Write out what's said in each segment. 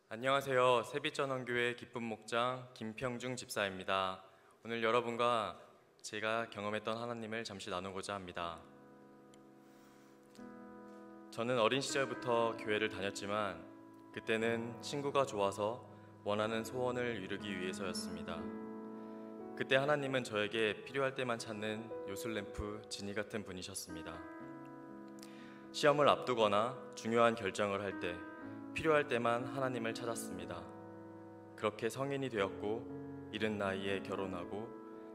안녕하세요. 세빛전원교회 기쁨 목장 김평중 집사입니다. 오늘 여러분과 제가 경험했던 하나님을 잠시 나누고자 합니다. 저는 어린 시절부터 교회를 다녔지만 그때는 친구가 좋아서 원하는 소원을 이루기 위해서였습니다. 그때 하나님은 저에게 필요할 때만 찾는 요술램프 지니 같은 분이셨습니다. 시험을 앞두거나 중요한 결정을 할 때 필요할 때만 하나님을 찾았습니다. 그렇게 성인이 되었고 이른 나이에 결혼하고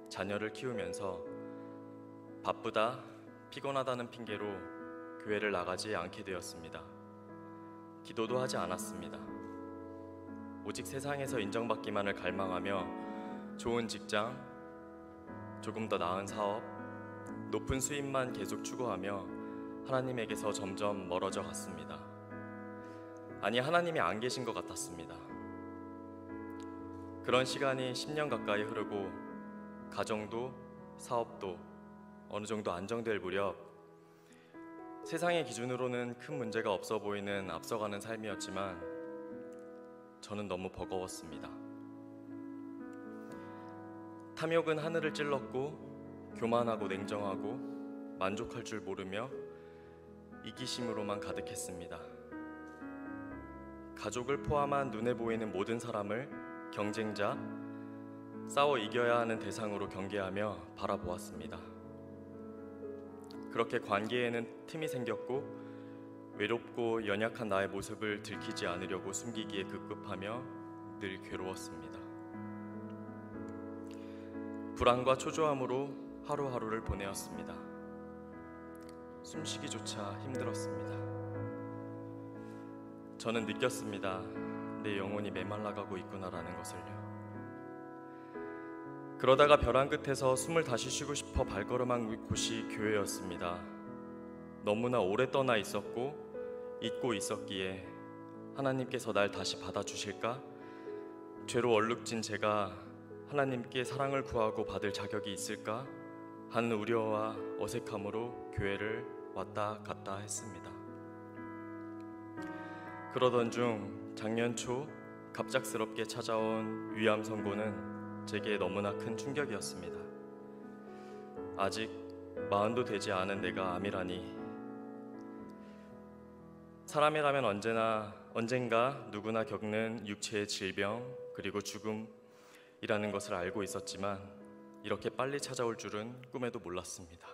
자녀를 키우면서 바쁘다, 피곤하다는 핑계로 교회를 나가지 않게 되었습니다. 기도도 하지 않았습니다. 오직 세상에서 인정받기만을 갈망하며 좋은 직장, 조금 더 나은 사업, 높은 수입만 계속 추구하며 하나님에게서 점점 멀어져 갔습니다. 아니, 하나님이 안 계신 것 같았습니다. 그런 시간이 10년 가까이 흐르고 가정도 사업도 어느 정도 안정될 무렵 세상의 기준으로는 큰 문제가 없어 보이는 앞서가는 삶이었지만 저는 너무 버거웠습니다. 탐욕은 하늘을 찔렀고 교만하고 냉정하고 만족할 줄 모르며 이기심으로만 가득했습니다. 가족을 포함한 눈에 보이는 모든 사람을 경쟁자, 싸워 이겨야 하는 대상으로 경계하며 바라보았습니다. 그렇게 관계에는 틈이 생겼고 외롭고 연약한 나의 모습을 들키지 않으려고 숨기기에 급급하며 늘 괴로웠습니다. 불안과 초조함으로 하루하루를 보내었습니다. 숨쉬기조차 힘들었습니다. 저는 느꼈습니다. 내 영혼이 메말라가고 있구나라는 것을요. 그러다가 벼랑 끝에서 숨을 다시 쉬고 싶어 발걸음한 곳이 교회였습니다. 너무나 오래 떠나 있었고 잊고 있었기에 하나님께서 날 다시 받아주실까? 죄로 얼룩진 제가 하나님께 사랑을 구하고 받을 자격이 있을까? 하는 우려와 어색함으로 교회를 왔다 갔다 했습니다. 그러던 중 작년 초 갑작스럽게 찾아온 위암 선고는 제게 너무나 큰 충격이었습니다. 아직 40도 되지 않은 내가 암이라니. 사람이라면 언젠가 누구나 겪는 육체의 질병 그리고 죽음이라는 것을 알고 있었지만 이렇게 빨리 찾아올 줄은 꿈에도 몰랐습니다.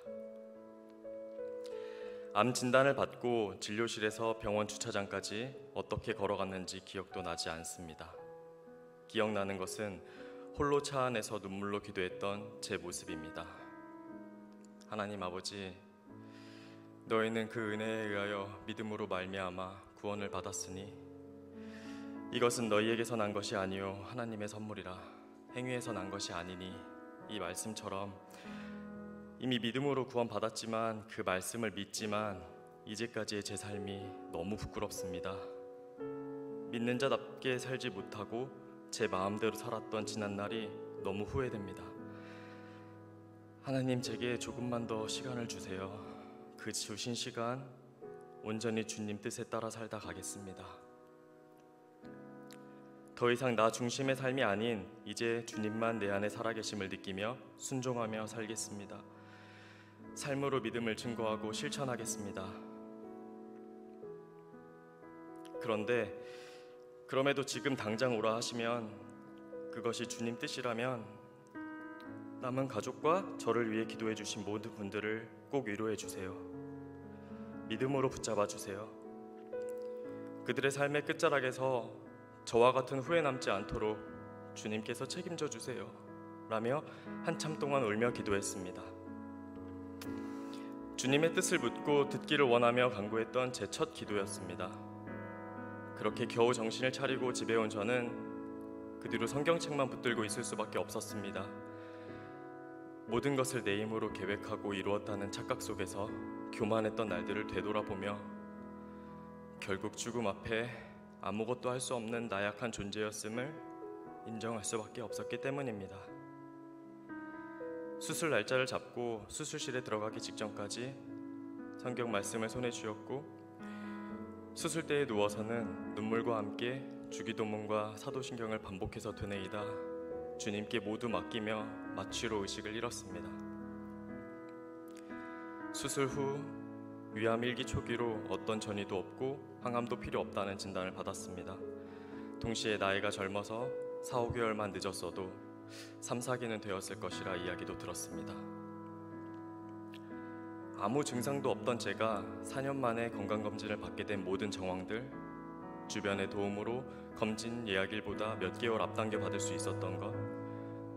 암 진단을 받고 진료실에서 병원 주차장까지 어떻게 걸어갔는지 기억도 나지 않습니다. 기억나는 것은 홀로 차 안에서 눈물로 기도했던 제 모습입니다. 하나님 아버지, 너희는 그 은혜에 의하여 믿음으로 말미암아 구원을 받았으니 이것은 너희에게서 난 것이 아니요 하나님의 선물이라. 행위에서 난 것이 아니니. 이 말씀처럼 이미 믿음으로 구원받았지만 그 말씀을 믿지만 이제까지의 제 삶이 너무 부끄럽습니다. 믿는 자답게 살지 못하고 제 마음대로 살았던 지난날이 너무 후회됩니다. 하나님, 제게 조금만 더 시간을 주세요. 그 주신 시간 온전히 주님 뜻에 따라 살다 가겠습니다. 더 이상 나 중심의 삶이 아닌 이제 주님만 내 안에 살아계심을 느끼며 순종하며 살겠습니다. 삶으로 믿음을 증거하고 실천하겠습니다. 그런데 그럼에도 지금 당장 오라 하시면 그것이 주님 뜻이라면 남은 가족과 저를 위해 기도해 주신 모든 분들을 꼭 위로해 주세요. 믿음으로 붙잡아 주세요. 그들의 삶의 끝자락에서 저와 같은 후회 남지 않도록 주님께서 책임져 주세요 라며 한참 동안 울며 기도했습니다. 주님의 뜻을 묻고 듣기를 원하며 간구했던 제 첫 기도였습니다. 그렇게 겨우 정신을 차리고 집에 온 저는 그 뒤로 성경책만 붙들고 있을 수밖에 없었습니다. 모든 것을 내 힘으로 계획하고 이루었다는 착각 속에서 교만했던 날들을 되돌아보며 결국 죽음 앞에 아무것도 할 수 없는 나약한 존재였음을 인정할 수밖에 없었기 때문입니다. 수술 날짜를 잡고 수술실에 들어가기 직전까지 성경 말씀을 손에 쥐었고 수술대에 누워서는 눈물과 함께 주기도문과 사도신경을 반복해서 되뇌이다 주님께 모두 맡기며 마취로 의식을 잃었습니다. 수술 후 위암 1기 초기로 어떤 전이도 없고 항암도 필요 없다는 진단을 받았습니다. 동시에 나이가 젊어서 4, 5개월만 늦었어도 3, 4기는 되었을 것이라 이야기도 들었습니다. 아무 증상도 없던 제가 4년 만에 건강검진을 받게 된 모든 정황들, 주변의 도움으로 검진 예약일보다 몇 개월 앞당겨 받을 수 있었던 것,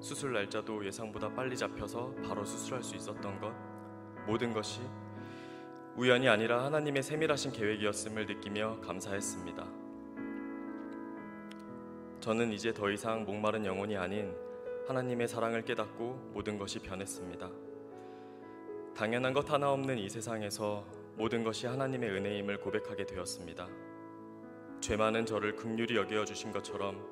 수술 날짜도 예상보다 빨리 잡혀서 바로 수술할 수 있었던 것, 모든 것이 우연이 아니라 하나님의 세밀하신 계획이었음을 느끼며 감사했습니다. 저는 이제 더 이상 목마른 영혼이 아닌 하나님의 사랑을 깨닫고 모든 것이 변했습니다. 당연한 것 하나 없는 이 세상에서 모든 것이 하나님의 은혜임을 고백하게 되었습니다. 죄 많은 저를 긍휼히 여겨 주신 것처럼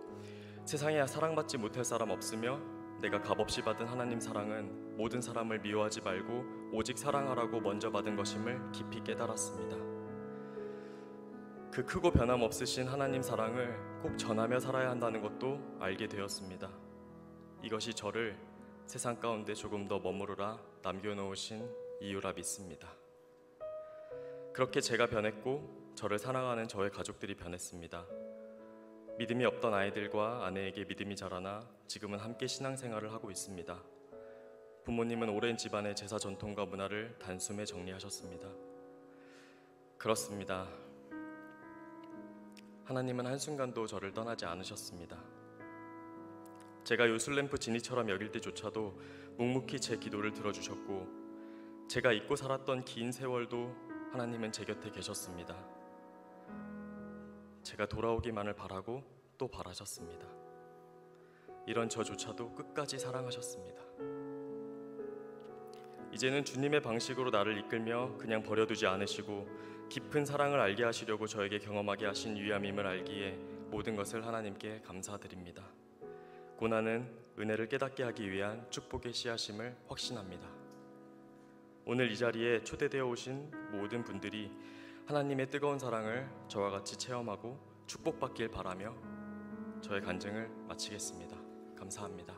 세상에 사랑받지 못할 사람 없으며 내가 값없이 받은 하나님 사랑은 모든 사람을 미워하지 말고 오직 사랑하라고 먼저 받은 것임을 깊이 깨달았습니다. 그 크고 변함없으신 하나님 사랑을 꼭 전하며 살아야 한다는 것도 알게 되었습니다. 이것이 저를 세상 가운데 조금 더 머무르라 남겨놓으신 이유라 믿습니다. 그렇게 제가 변했고 저를 사랑하는 저의 가족들이 변했습니다. 믿음이 없던 아이들과 아내에게 믿음이 자라나 지금은 함께 신앙생활을 하고 있습니다. 부모님은 오랜 집안의 제사 전통과 문화를 단숨에 정리하셨습니다. 그렇습니다. 하나님은 한순간도 저를 떠나지 않으셨습니다. 제가 요술램프 지니처럼 여길 때조차도 묵묵히 제 기도를 들어주셨고 제가 잊고 살았던 긴 세월도 하나님은 제 곁에 계셨습니다. 제가 돌아오기만을 바라고 또 바라셨습니다. 이런 저조차도 끝까지 사랑하셨습니다. 이제는 주님의 방식으로 나를 이끌며 그냥 버려두지 않으시고 깊은 사랑을 알게 하시려고 저에게 경험하게 하신 위함임을 알기에 모든 것을 하나님께 감사드립니다. 고난은 은혜를 깨닫게 하기 위한 축복의 씨앗임을 확신합니다. 오늘 이 자리에 초대되어 오신 모든 분들이 하나님의 뜨거운 사랑을 저와 같이 체험하고 축복받길 바라며 저의 간증을 마치겠습니다. 감사합니다.